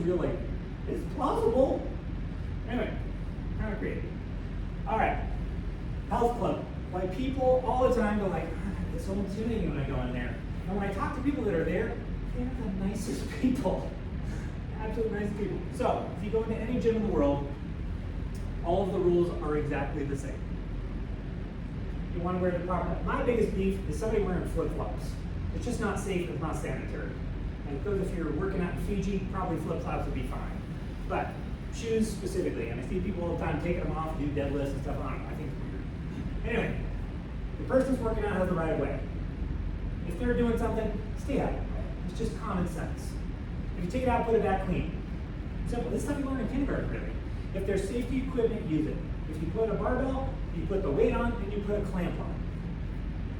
feel like it's plausible. Anyway, kind of crazy. All right, health club. Like people all the time go like, it's so intimidating when I go in there. And when I talk to people that are there, they're the nicest people. Absolutely nice people. So, if you go into any gym in the world, all of the rules are exactly the same. You want to wear the proper. My biggest beef is somebody wearing flip-flops. It's just not safe, it's not sanitary. And because if you're working out in Fiji, probably flip-flops would be fine. But shoes specifically, and I see people all the time taking them off, do deadlifts and stuff on them. I think it's weird. Anyway, the person's working out has the right of way. If they're doing something, stay out of it. It's just common sense. If you take it out, put it back clean. Simple. This stuff you learn in kindergarten, really. If there's safety equipment, use it. If you put a barbell, you put the weight on, and you put a clamp on.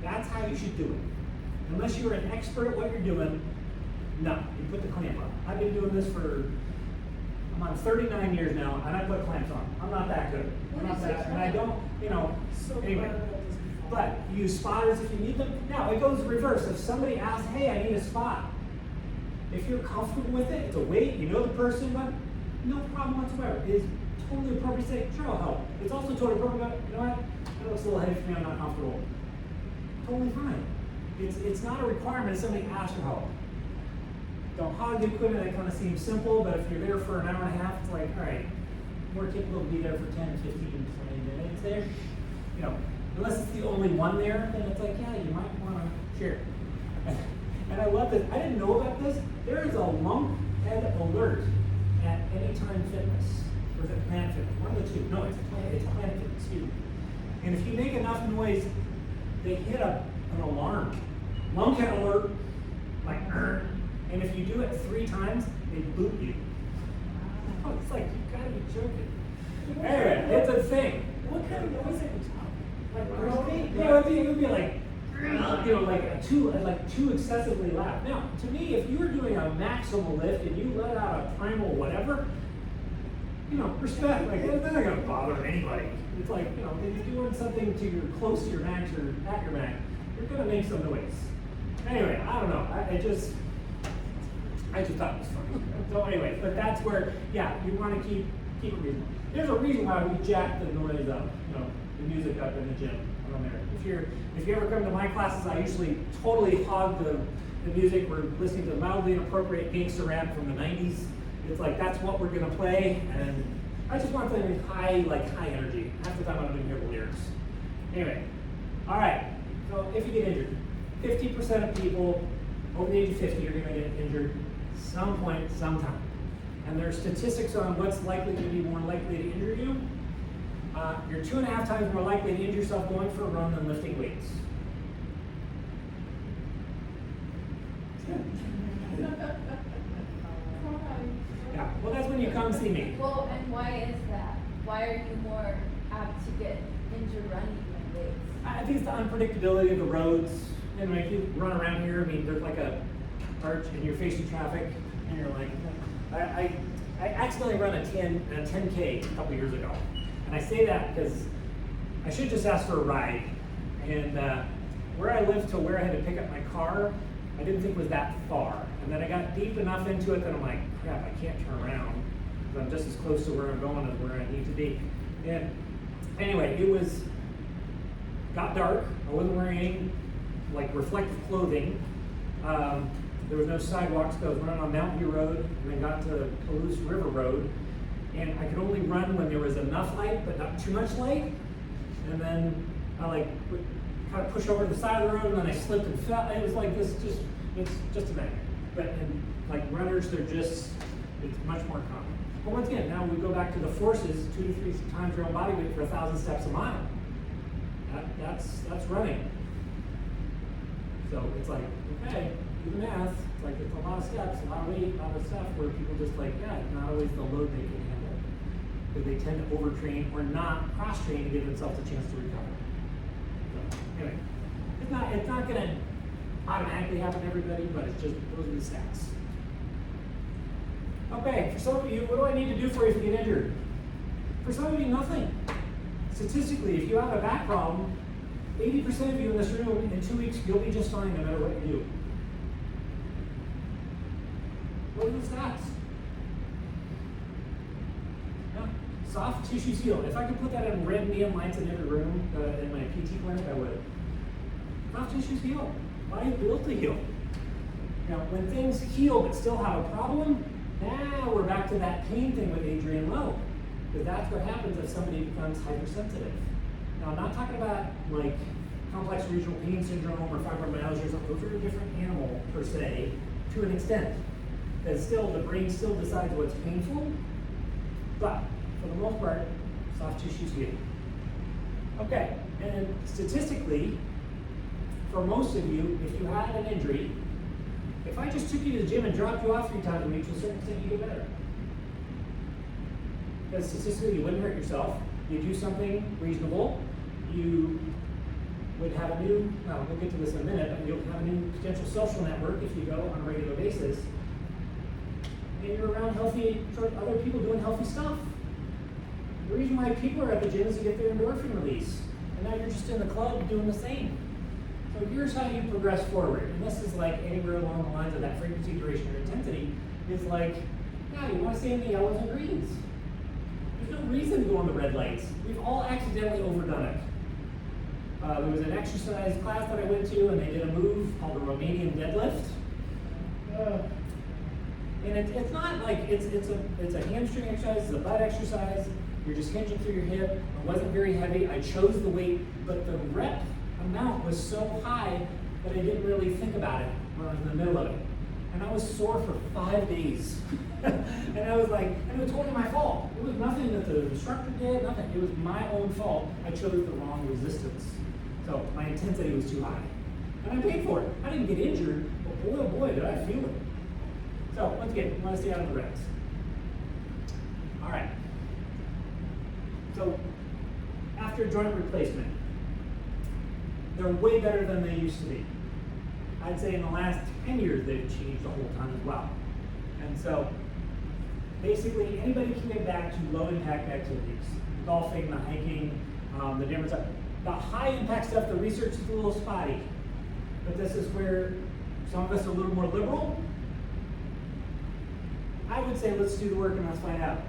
That's how you should do it. Unless you're an expert at what you're doing, no, you put the clamp on. I've been doing this I'm on 39 years now, and I put clamps on. I'm not that good. I'm not that, and I don't, anyway. But you use spotters if you need them. Now, it goes reverse. If somebody asks, hey, I need a spot, if you're comfortable with it, it's a weight, you know the person, but no problem whatsoever. It is totally appropriate to say, sure, I'll help. It's also totally appropriate, but you know what? That looks a little heavy for me, I'm not comfortable. Totally fine. It's not a requirement if somebody asks for help. Don't hog the equipment, that kind of seems simple, but if you're there for an hour and a half, it's like, all right, more capable to be there for 10, 15, 20 minutes there. Unless it's the only one there, then it's like, yeah, you might want to share. And I love this. I didn't know about this. There is a lunkhead alert at Anytime Fitness. Or is it Planet Fitness? One of the two. No, it's Planet Fitness, excuse me. And if you make enough noise, they hit an alarm. Lunkhead alert, like, and if you do it 3 times, they boot you. Oh, it's like, you gotta be joking. Anyway, it's a thing. What kind of noise are you talking? Like groaning? It would be like, like too excessively loud. Now, to me, if you were doing a maximal lift and you let out a primal whatever, respect. Like, they're not gonna bother anybody. It's like, if you're doing something to your close to your max or at your max, you're gonna make some noise. Anyway, I don't know. I just thought it was funny. So anyway, but that's where, you want to keep it reasonable. There's a reason why we jack the noise up, the music up in the gym. I don't know. If you ever come to my classes, I usually totally hog the music. We're listening to mildly inappropriate gangster rap from the 90s. It's like, that's what we're gonna play, and I just want something with high energy. Half the time I don't even hear the lyrics. Anyway, all right, so if you get injured, 50% of people over the age of 50 are gonna get injured some point, sometime. And there are statistics on what's likely to be more likely to injure you. You're 2.5 times more likely to injure yourself going for a run than lifting weights. Yeah, well, that's when you come see me. Well, and why is that? Why are you more apt to get injured running than weights? I think it's the unpredictability of the roads. If you run around here, there's like a arch and you're facing traffic, and you're like, I accidentally run a 10K a couple years ago. And I say that because I should just ask for a ride. And where I lived to where I had to pick up my car, I didn't think was that far. And then I got deep enough into it that I'm like, crap, I can't turn around. I'm just as close to where I'm going as where I need to be. And anyway, got dark. I wasn't wearing any reflective clothing. There was no sidewalks, so I was running on Mountain View Road, and then got to Palouse River Road. And I could only run when there was enough light, but not too much light. And then I kind of pushed over to the side of the road, and then I slipped and fell. It was like this, it's just a nightmare. But runners, it's much more common. But once again, now we go back to the forces, 2 to 3 times your own body weight for 1,000 steps a mile. That's running. So it's like, okay, do the math. It's like it's a lot of steps, a lot of weight, a lot of stuff where people just not always the load they can handle. Because they tend to overtrain or not cross-train to give themselves a chance to recover. So anyway, it's not gonna automatically happen to everybody, but it's just those are the stats. Okay, for some of you, what do I need to do for you if you get injured? For some of you, nothing. Statistically, if you have a back problem, 80% of you in this room, in 2 weeks, you'll be just fine no matter what you do. What are the stats? Soft tissues heal. If I could put that in red neon lights in every room in my PT clinic, I would. Soft tissues heal. Body is built to heal. Now, when things heal but still have a problem, now we're back to that pain thing with Adrian Lowe. Because that's what happens if somebody becomes hypersensitive. Now, I'm not talking about like complex regional pain syndrome or fibromyalgia or something. Those are a different animal per se, to an extent. Because still, the brain still decides what's painful. But for the most part, soft tissues heal. Okay, and statistically, for most of you, if you had an injury, if I just took you to the gym and dropped you off 3 times a week, to a certain extent, you get better. Because statistically, you wouldn't hurt yourself. You do something reasonable. You would have a new, well, we'll get to this in a minute, but you'll have a new potential social network if you go on a regular basis. And you're around healthy, other people doing healthy stuff. The reason why people are at the gym is to get their endorphin release. And now you're just in the club doing the same. So here's how you progress forward. And this is like anywhere along the lines of that frequency, duration, or intensity. Is like, yeah, you want to stay in the yellows and greens. There's no reason to go on the red lights. We've all accidentally overdone it. There was an exercise class that I went to, and they did a move called the Romanian deadlift. And it's not like it's a hamstring exercise, it's a butt exercise. You're just hinging through your hip. It wasn't very heavy. I chose the weight, but the rep amount was so high that I didn't really think about it when I was in the middle of it. And I was sore for 5 days. And I was like, and it was totally my fault. It was nothing that the instructor did, nothing. It was my own fault. I chose the wrong resistance. So my intensity was too high. And I paid for it. I didn't get injured, but boy, oh boy, did I feel it. So once again, want to stay out of the reds. All right. So after joint replacement, they're way better than they used to be. I'd say in the last 10 years, they've changed a whole ton as well. And so basically, anybody can get back to low impact activities. Golfing, the hiking, the different stuff. The high impact stuff, the research is a little spotty. But this is where some of us are a little more liberal. I would say let's do the work and let's find out.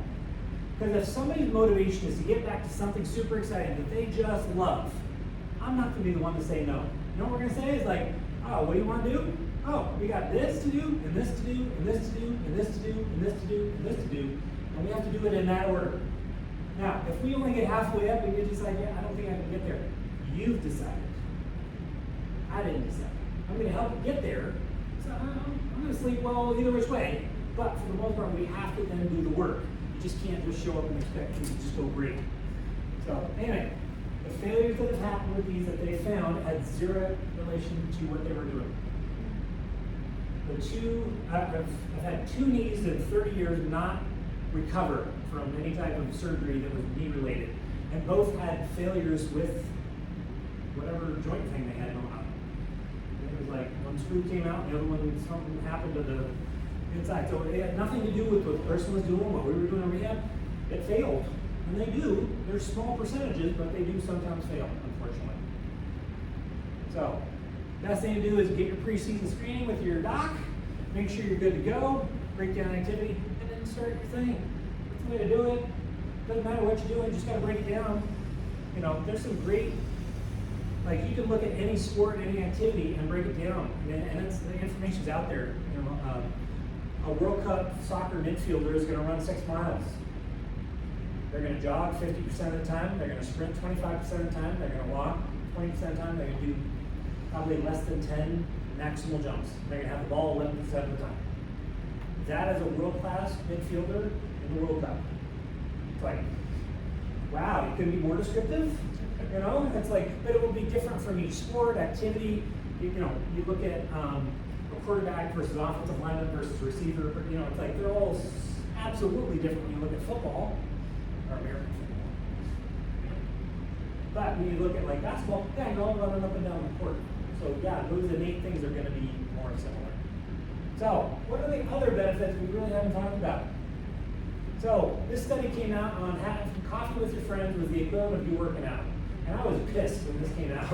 Because if somebody's motivation is to get back to something super exciting that they just love, I'm not going to be the one to say no. You know what we're going to say is like, oh, what do you want to do? Oh, we got this to do, and this to do, and this to do, and this to do, and this to do, and this to do, and we have to do it in that order. Now, if we only get halfway up and you decide, yeah, I don't think I can get there, you've decided. I didn't decide. I'm going to help you get there, so I'm going to sleep well either which way, but for the most part, we have to then do the work. You just can't just show up and expect things to just go great. So, anyway. The failures that have happened with these that they found had zero relation to what they were doing. I've had 2 knees in 30 years not recover from any type of surgery that was knee related. And both had failures with whatever joint thing they had going on. And it was like one screw came out and the other one, something happened to the inside. So it had nothing to do with what the person was doing, what we were doing in rehab. It failed. And they do. They're small percentages, but they do sometimes fail, unfortunately. So, best thing to do is get your pre-season screening with your doc, make sure you're good to go, break down activity, and then start your thing. That's the way to do it. Doesn't matter what you're doing, just gotta break it down. You know, there's some great, like you can look at any sport, any activity, and break it down. And it's, the information's out there. You know, a World Cup soccer midfielder is gonna run 6 miles. They're going to jog 50% of the time. They're going to sprint 25% of the time. They're going to walk 20% of the time. They're going to do probably less than 10 maximal jumps. They're going to have the ball 11% of the time. That is a world-class midfielder in the World Cup. It's like, wow, you couldn't be more descriptive? You know, it's like, but it will be different from each sport, activity. You know, you look at a quarterback versus offensive lineman versus receiver. You know, it's like they're all absolutely different when you look at football. Or American football. But when you look at like basketball, yeah, you're all running up and down the court. So yeah, those innate things are going to be more similar. So what are the other benefits we really haven't talked about? So this study came out on having coffee with your friends was the equivalent of you working out. And I was pissed when this came out.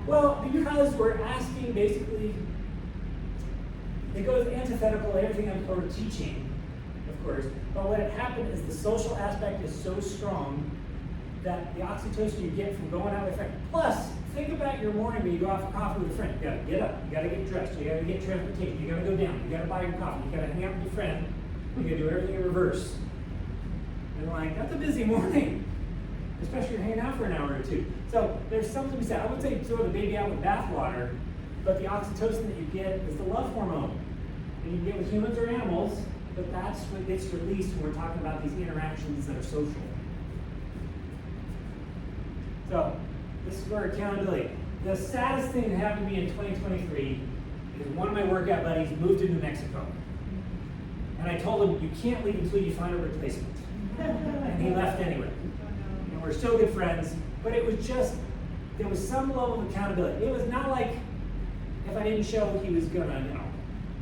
Well, because we're asking basically, it goes antithetical to everything I'm teaching. Of course, but what had happened is the social aspect is so strong that the oxytocin you get from going out with a friend. Plus, think about your morning when you go out for coffee with a friend. You gotta get up, you gotta get dressed, you gotta get transportation, you gotta go down, you gotta buy your coffee, you gotta hang out with your friend, you gotta do everything in reverse. And like, that's a busy morning, especially if you're hanging out for an hour or two. So there's something to be said. I would say throw the baby out with bathwater, but the oxytocin that you get is the love hormone. And you can get with humans or animals, but that's what gets released when we're talking about these interactions that are social. So, this is where accountability. The saddest thing that happened to me in 2023 is one of my workout buddies moved to New Mexico. And I told him, you can't leave until you find a replacement. And he left anyway. And we're still good friends, but it was just, there was some level of accountability. It was not like if I didn't show he was gonna,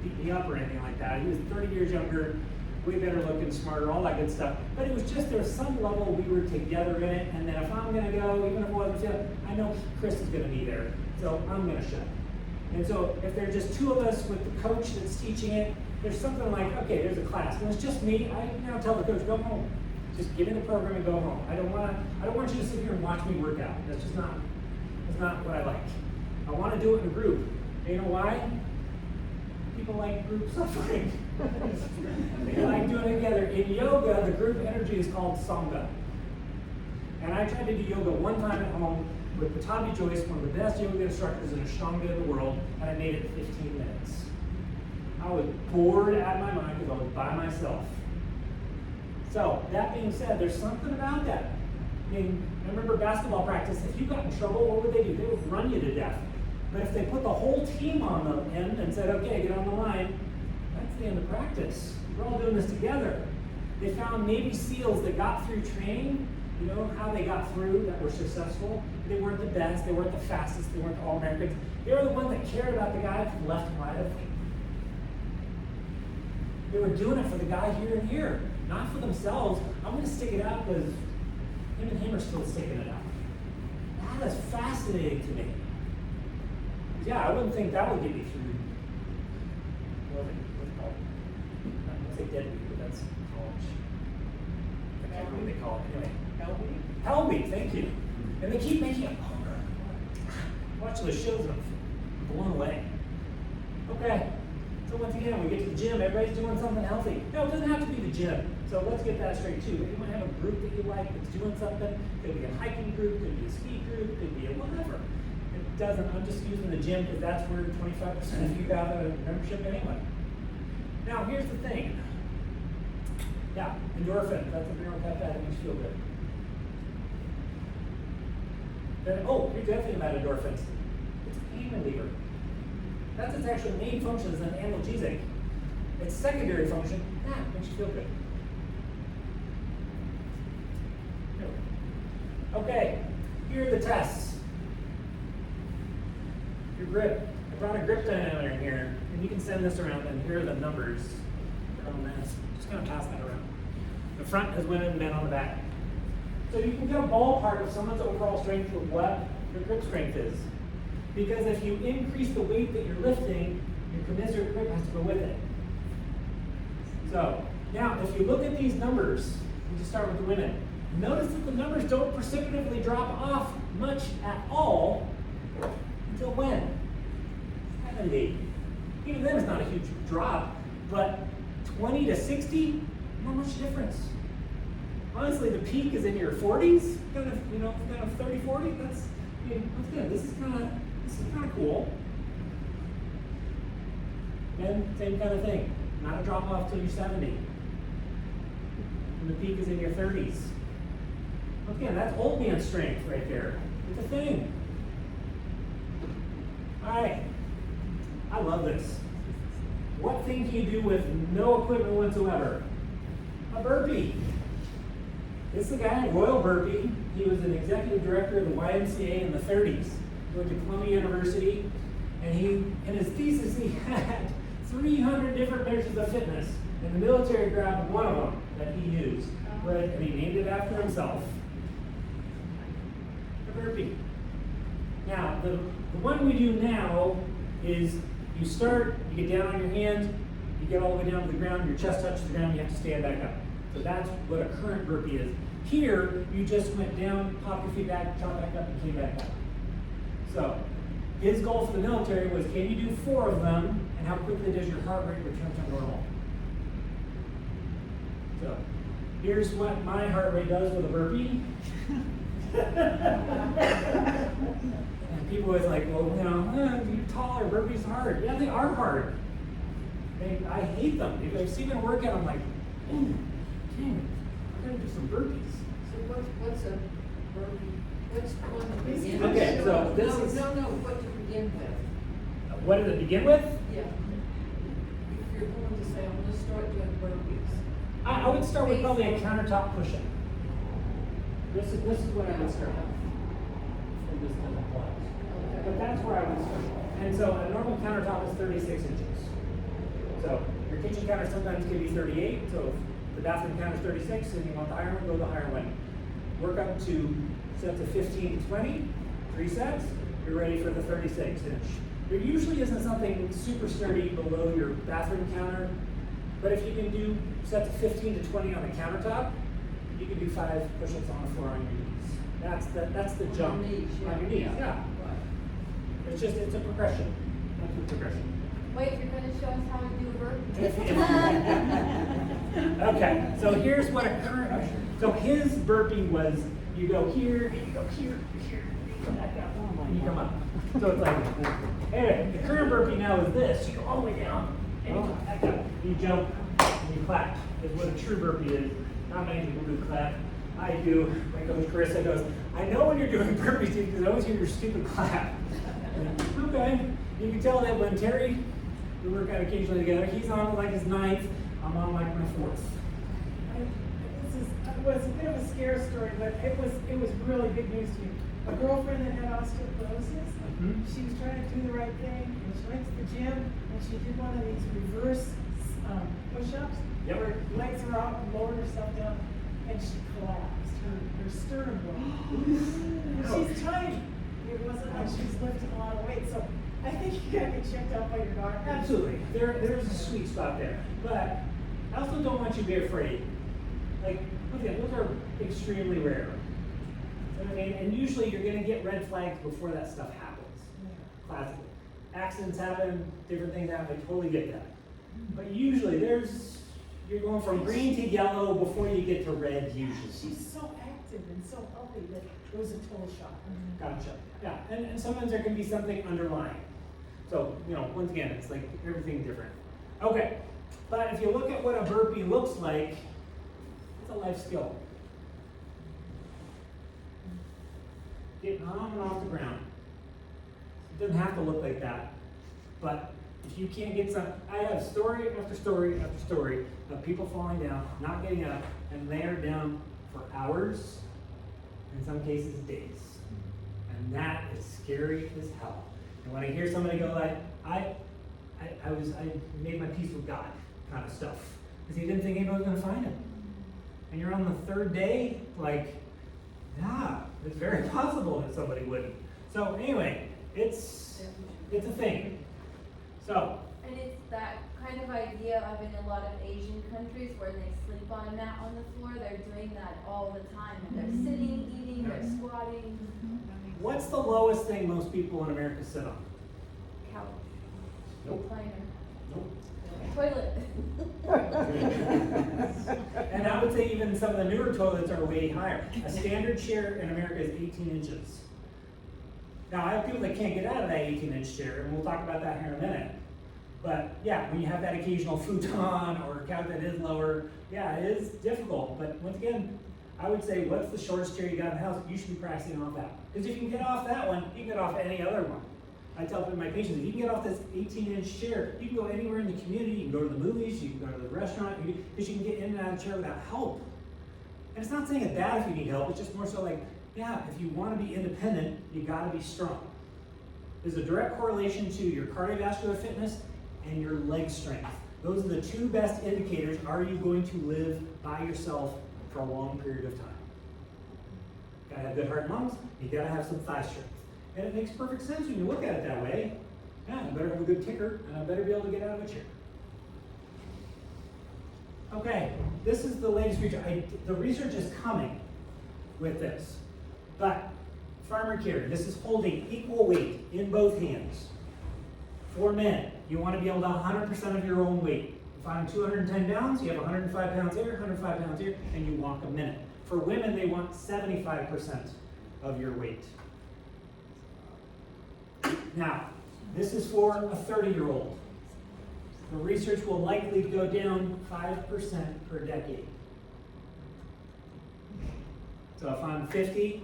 beat me up or anything like that. He was 30 years younger, way better looking, smarter, all that good stuff. But it was just, there was some level we were together in it, and then if I'm gonna go, even if it wasn't him, I know Chris is gonna be there, so I'm gonna show. And so if there's just two of us with the coach that's teaching it, there's something like, okay, there's a class, and it's just me, I now tell the coach, go home. Just give me the program and go home. I don't want you to sit here and watch me work out. That's not what I like. I wanna do it in a group. And you know why? People like group suffering. They like doing it together. In yoga, the group energy is called Sangha. And I tried to do yoga one time at home with Pattabhi Jois, one of the best yoga instructors in Ashtanga in the world, and I made it 15 minutes. I was bored out of my mind because I was by myself. So, that being said, there's something about that. I mean, I remember basketball practice, if you got in trouble, what would they do? They would run you to death. But if they put the whole team on the end and said, okay, get on the line, that's the end of practice. We're all doing this together. They found Navy SEALs that got through training, you know how they got through, that were successful. They weren't the best, they weren't the fastest, they weren't the All-Americans. They were the ones that cared about the guy to the left and right of them. They were doing it for the guy here and here, not for themselves. I'm going to stick it out because him and him are still sticking it out. That is fascinating to me. Yeah, I wouldn't think that would get me through. What's it called? I don't say dead week, but that's college. I can't remember what they call it. Anyway. Hell week? Hell week, thank you. And they keep making it longer. Watch those shows and I'm blown away. Okay, so once again, we get to the gym, everybody's doing something healthy. No, it doesn't have to be the gym. So let's get that straight too. But you might have a group that you like that's doing something. Could be a hiking group, could be a ski group, could be a whatever. It doesn't, I'm just using the gym because that's where 25% of you have a membership anyway. Now, here's the thing. Yeah, endorphin, that's a neuropeptide that makes you feel good. Then, oh, here's the other thing about endorphins. It's a pain reliever. That's its actual main function as an analgesic. Its secondary function, makes you feel good. Okay, here are the tests. Your grip. I brought a grip dynamometer in here, and you can send this around, and here are the numbers. They're on this. Just kind of pass that around. The front has women, men on the back. So you can get a ballpark of someone's overall strength with what your grip strength is. Because if you increase the weight that you're lifting, your commensurate grip has to go with it. So, now if you look at these numbers, we just start with the women. Notice that the numbers don't precipitatively drop off much at all until when? 70. Even then it's not a huge drop, but 20 to 60, not much difference. Honestly, the peak is in your 40s, kind of 30, 40. That's good. This is kind of cool. And same kind of thing. Not a drop off till you're 70. And the peak is in your 30s. Again, that's old man strength right there. It's a thing. All right. I love this. What thing can you do with no equipment whatsoever? A burpee. This is a guy, Royal Burpee. He was an executive director of the YMCA in the 30s. He went to Columbia University, and in his thesis, he had 300 different measures of fitness, and the military grabbed one of them that he used, and he named it after himself. The burpee. Now, the one we do now is you start, you get down on your hands, You get all the way down to the ground, your chest touches the ground, you have to stand back up. So that's what a current burpee is. Here, you just went down, popped your feet back, jumped back up, and came back up. So, his goal for the military was, can you do 4 of them, and how quickly does your heart rate return to normal? So, here's what my heart rate does with a burpee. And people always like, well, you know, you're taller, burpees hard. Yeah, they are hard. I hate them. If I see them work out, I'm like, ooh, dang, I gotta do some burpees. So what's a burpee? What's one to begin with? Okay, so this is. No, what to begin with? What did it begin with? Yeah. If you're going to say, I'm gonna start doing burpees. I would start with probably a countertop push-up. This is what I would start with. And this kind of applies. But that's where I would start. And so a normal countertop is 36 inches. So your kitchen counter sometimes can be 38. So if the bathroom counter is 36 and you want the higher one, go the higher one. Work up to sets of 15 to 20, 3 sets. You're ready for the 36 inch. There usually isn't something super sturdy below your bathroom counter, but if you can do sets of 15 to 20 on the countertop, you can do 5 push-ups on the floor on your knees. That's the jump. On your knees, yeah. On your knees, yeah. Right. It's a progression. That's a progression. Wait, you're gonna show us how to do a burpee? Okay, so here's what a current, so his burpee was, you go here, and you go here, here, you go back up, and you come up. So it's like, anyway, the current burpee now is this, you go all the way down, and you come back up, you jump, and you clap, is what a true burpee is. Not many people do clap. I do. My coach Carissa goes, I know when you're doing burpees, Steve, because I always hear your stupid clap. Okay, you can tell that when Terry, we work out occasionally together, he's on like his 9th, I'm on like my 4th. Was a bit of a scare story, but it was really big news to me. A girlfriend that had osteoporosis, she was trying to do the right thing, and she went to the gym, and she did one of these reverse push-ups. Yep. Her legs were out and lowered herself down, and she collapsed. Her sternum broke. And she's tiny. It wasn't like she was lifting a lot of weight, so I think you gotta get checked out by your doctor. Absolutely. There's a sweet spot there. But I also don't want you to be afraid. Like, okay, those are extremely rare. You know what I mean? And usually you're going to get red flags before that stuff happens. Classic. Accidents happen, different things happen, I totally get that. But usually you're going from green to yellow before you get to red usually. She's so active and so healthy that it was a total shock. Gotcha. Yeah, and sometimes there can be something underlying. So, once again, it's like everything different. Okay, but if you look at what a burpee looks like, it's a life skill. Getting on and off the ground. It doesn't have to look like that, but if you can't get some, I have story after story after story of people falling down, not getting up, and they are down for hours, in some cases days. And that is scary as hell. And when I hear somebody go like, I made my peace with God kind of stuff. Because he didn't think anybody was going to find him. And you're on the 3rd day, like, yeah, it's very possible that somebody wouldn't. So anyway, it's a thing. So. And it's that kind of idea of in a lot of Asian countries where they sleep on a mat on the floor, they're doing that all the time. And they're sitting, eating, they're squatting. What's the lowest thing most people in America sit on? Couch. Nope. Recliner. Nope. Toilet. And I would say even some of the newer toilets are way higher. A standard chair in America is 18 inches. Now, I have people that can't get out of that 18-inch chair, and we'll talk about that here in a minute. But yeah, when you have that occasional futon or a couch that is lower, yeah, it is difficult. But once again, I would say, what's the shortest chair you got in the house? You should be practicing off that one. Because if you can get off that one, you can get off any other one. I tell my patients, if you can get off this 18-inch chair, you can go anywhere in the community, you can go to the movies, you can go to the restaurant, because you can get in and out of the chair without help. And it's not saying it's bad if you need help, it's just more so like, yeah, if you want to be independent, you got to be strong. There's a direct correlation to your cardiovascular fitness and your leg strength. Those are the 2 best indicators. Are you going to live by yourself for a long period of time? You gotta have good heart and lungs, you gotta have some thigh strength. And it makes perfect sense when you look at it that way. Yeah, I better have a good kicker, and I better be able to get out of a chair. Okay, this is the latest research. The research is coming with this. But Farmer Care, this is holding equal weight in both hands. For men, you want to be able to 100% of your own weight. If I'm 210 pounds, you have 105 pounds here, 105 pounds here, and you walk a minute. For women, they want 75% of your weight. Now, this is for a 30-year-old. The research will likely go down 5% per decade. So if I'm 50,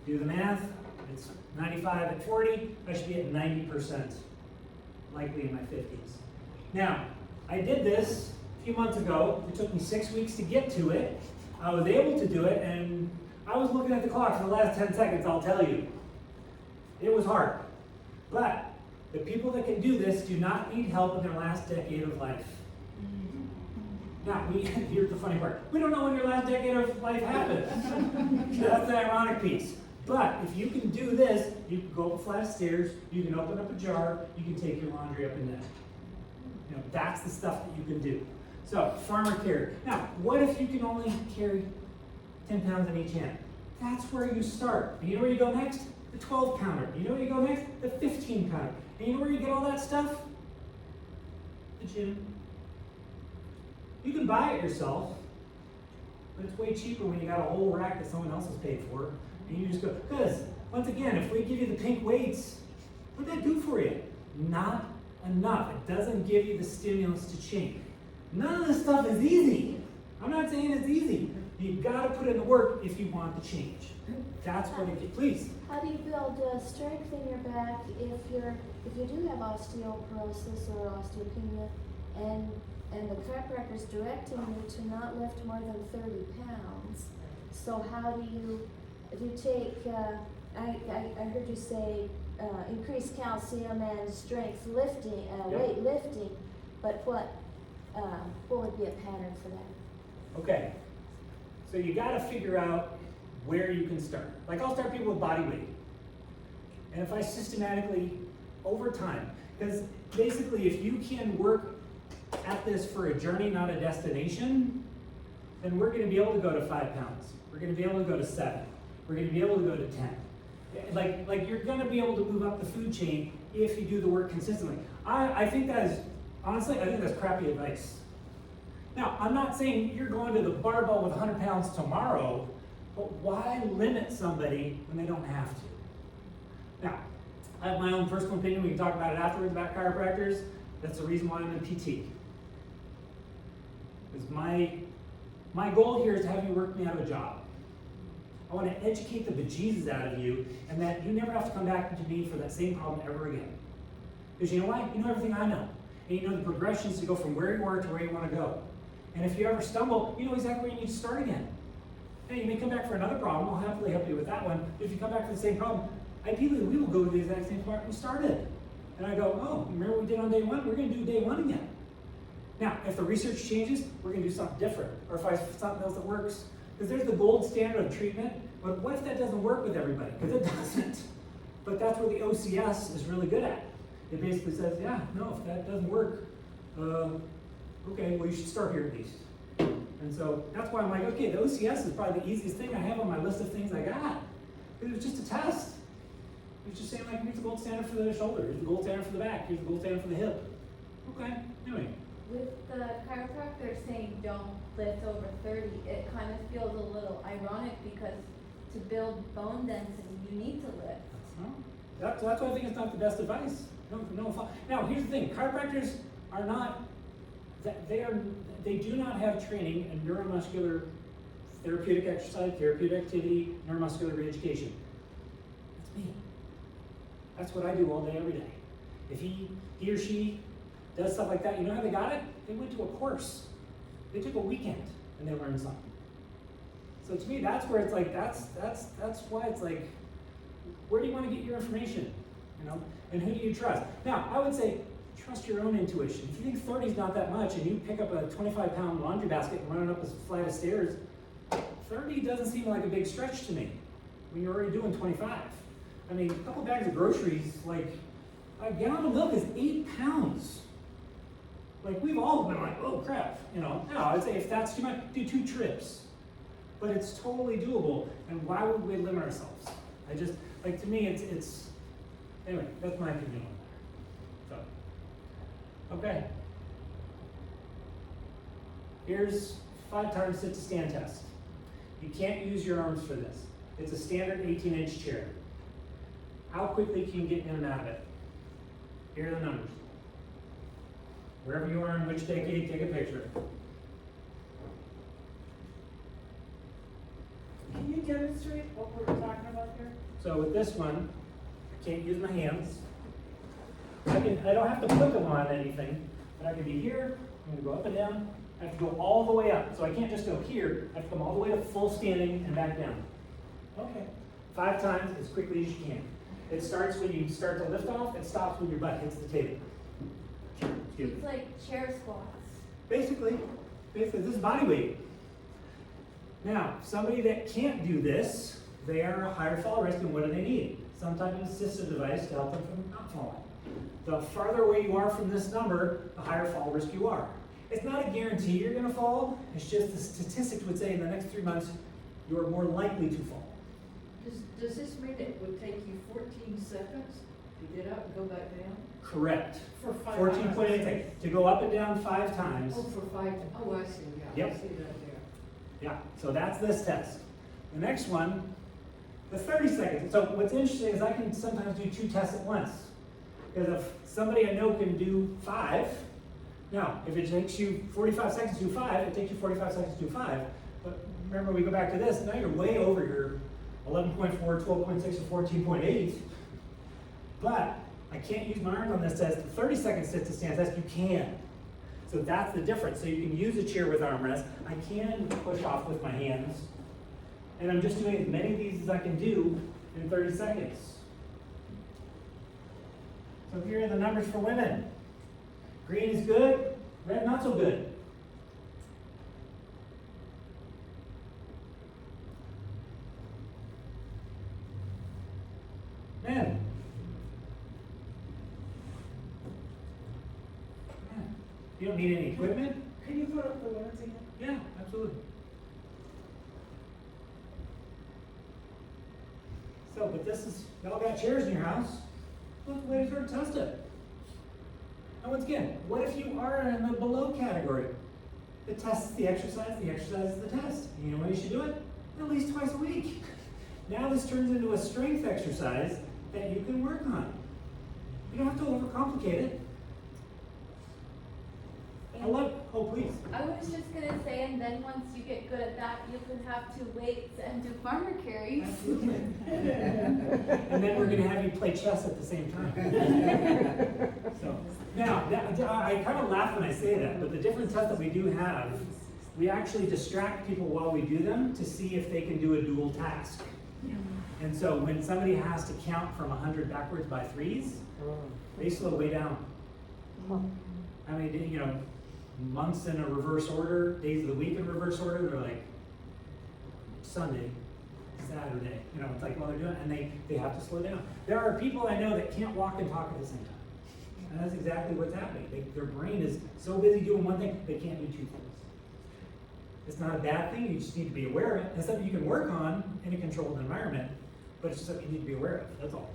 do the math, it's 95 at 40, I should be at 90%, likely in my 50s. Now, I did this a few months ago. It took me 6 weeks to get to it. I was able to do it, and I was looking at the clock for the last 10 seconds, I'll tell you. It was hard. But the people that can do this do not need help in their last decade of life. Now, here's the funny part. We don't know when your last decade of life happened. That's the ironic piece. But if you can do this, you can go up a flight of stairs, you can open up a jar, you can take your laundry up and down. You know, that's the stuff that you can do. So, Farmer Care. Now, what if you can only carry 10 pounds in each hand? That's where you start. And you know where you go next? The 12-pounder. You know where you go next? The 15-pounder. And you know where you get all that stuff? The gym. You can buy it yourself, but it's way cheaper when you got a whole rack that someone else has paid for. And you just go, because, once again, if we give you the pink weights, what does that do for you? Not enough. It doesn't give you the stimulus to change. None of this stuff is easy. I'm not saying it's easy. You've got to put in the work if you want to change. That's what it gets. Please. How do you build strength in your back if you do have osteoporosis or osteopenia and the chiropractor's directing you to not lift more than 30 pounds? So how do you, if you take, I heard you say increase calcium and strength lifting, weight lifting, but what would be a pattern for that? Okay. So you got to figure out where you can start. Like I'll start people with body weight. And if I systematically, over time, because basically if you can work at this for a journey, not a destination, then we're going to be able to go to 5 pounds. We're going to be able to go to 7. We're going to be able to go to 10. Like you're going to be able to move up the food chain if you do the work consistently. I think that is, honestly, I think that's crappy advice. Now, I'm not saying you're going to the barbell with 100 pounds tomorrow, but why limit somebody when they don't have to? Now, I have my own personal opinion. We can talk about it afterwards about chiropractors. That's the reason why I'm in PT. Because my goal here is to have you work me out of a job. I want to educate the bejesus out of you, and that you never have to come back to me for that same problem ever again. Because you know why? You know everything I know. And you know the progressions to go from where you are to where you want to go. And if you ever stumble, you know exactly where you need to start again. Now, you may come back for another problem. I'll happily help you with that one. But if you come back for the same problem, ideally we will go to the exact same spot we started. And I go, oh, remember what we did on day one? We're going to do day one again. Now, if the research changes, we're going to do something different. Or if I find something else that works. Because there's the gold standard of treatment. But what if that doesn't work with everybody? Because it doesn't. But that's where the OCS is really good at. It basically says, yeah, no, if that doesn't work, okay, well, you should start here at least. And so that's why I'm like, okay, the OCS is probably the easiest thing I have on my list of things I got. It was just a test. It was just saying, like, here's the gold standard for the shoulder, here's the gold standard for the back, here's the gold standard for the hip. Okay, anyway. With the chiropractor saying don't lift over 30, it kind of feels a little ironic because to build bone density, you need to lift. That's why I think it's not the best advice. No. Now, here's the thing: chiropractors are not. They do not have training in neuromuscular therapeutic exercise, therapeutic activity, neuromuscular re-education. That's me. That's what I do all day, every day. If he or she does stuff like that, you know how they got it? They went to a course. They took a weekend and they learned something. So to me, that's where it's like, that's why it's like, where do you want to get your information? You know, and who do you trust? Now, I would say, trust your own intuition. If you think 30 is not that much and you pick up a 25-pound laundry basket and run it up a flight of stairs, 30 doesn't seem like a big stretch to me when you're already doing 25. I mean, a couple bags of groceries, like a gallon of milk is 8 pounds. Like, we've all been like, oh crap, you know, no, I'd say if that's too much, do 2 trips. But it's totally doable, and why would we limit ourselves? I just, like, to me, it's, anyway, that's my opinion on that. So, okay. Here's 5 times sit to stand test. You can't use your arms for this. It's a standard 18-inch chair. How quickly can you get in and out of it? Here are the numbers. Wherever you are in which decade, take a picture. Can you demonstrate what we're talking about here? So with this one, I can't use my hands. I don't have to put them on anything, but I can be here, I'm gonna go up and down, I have to go all the way up. So I can't just go here, I have to come all the way to full standing and back down. Okay. 5 times as quickly as you can. It starts when you start to lift off, it stops when your butt hits the table. Excuse me. It's like chair squats. Basically, this is body weight. Now, somebody that can't do this, they are a higher fall risk, and what do they need? Some type of assistive device to help them from not falling. The farther away you are from this number, the higher fall risk you are. It's not a guarantee you're gonna fall, it's just the statistics would say in the next 3 months, you're more likely to fall. Does this mean it would take you 14 seconds to get up and go back down? Correct. For 5 14.8 hours. to go up and down 5 times. Oh, for 5, oh, I see, yeah, I Yep. see that there. Yeah, so that's this test. The next one, the 30 seconds. So what's interesting is I can sometimes do 2 tests at once. Because if somebody I know can do 5, now, if it takes you 45 seconds to do 5, it takes you 45 seconds to do 5. But remember, we go back to this, now you're way over your 11.4, 12.6, or 14.8. But I can't use my arms on this test. The 30 second sit to stand test, you can. So that's the difference. So you can use a chair with armrest. I can push off with my hands. And I'm just doing as many of these as I can do in 30 seconds. So here are the numbers for women. Green is good, red not so good. Men. You don't need any equipment? Can you put up the words again? Yeah, absolutely. So, but this is, y'all got chairs in your house. Look, ways to test it. And once again, what if you are in the below category? The test is the exercise is the test. You know when you should do it? At least twice a week. Now this turns into a strength exercise that you can work on. You don't have to overcomplicate it. I love, oh please. I was just gonna say, and then once you get good at that, you can have 2 weights and do farmer carries. Absolutely. And then we're gonna have you play chess at the same time. So, now, I kind of laugh when I say that, but the different tests that we do have, we actually distract people while we do them to see if they can do a dual task. And so when somebody has to count from 100 backwards by 3s, they slow way down. I mean, you know, months in a reverse order, days of the week in reverse order, they're like Sunday, Saturday, you know, it's like while they're doing it, and they have to slow down. There are people I know that can't walk and talk at the same time. And that's exactly what's happening. Their brain is so busy doing one thing, they can't do 2 things. It's not a bad thing, you just need to be aware of it. It's something you can work on in a controlled environment, but it's just something you need to be aware of, that's all.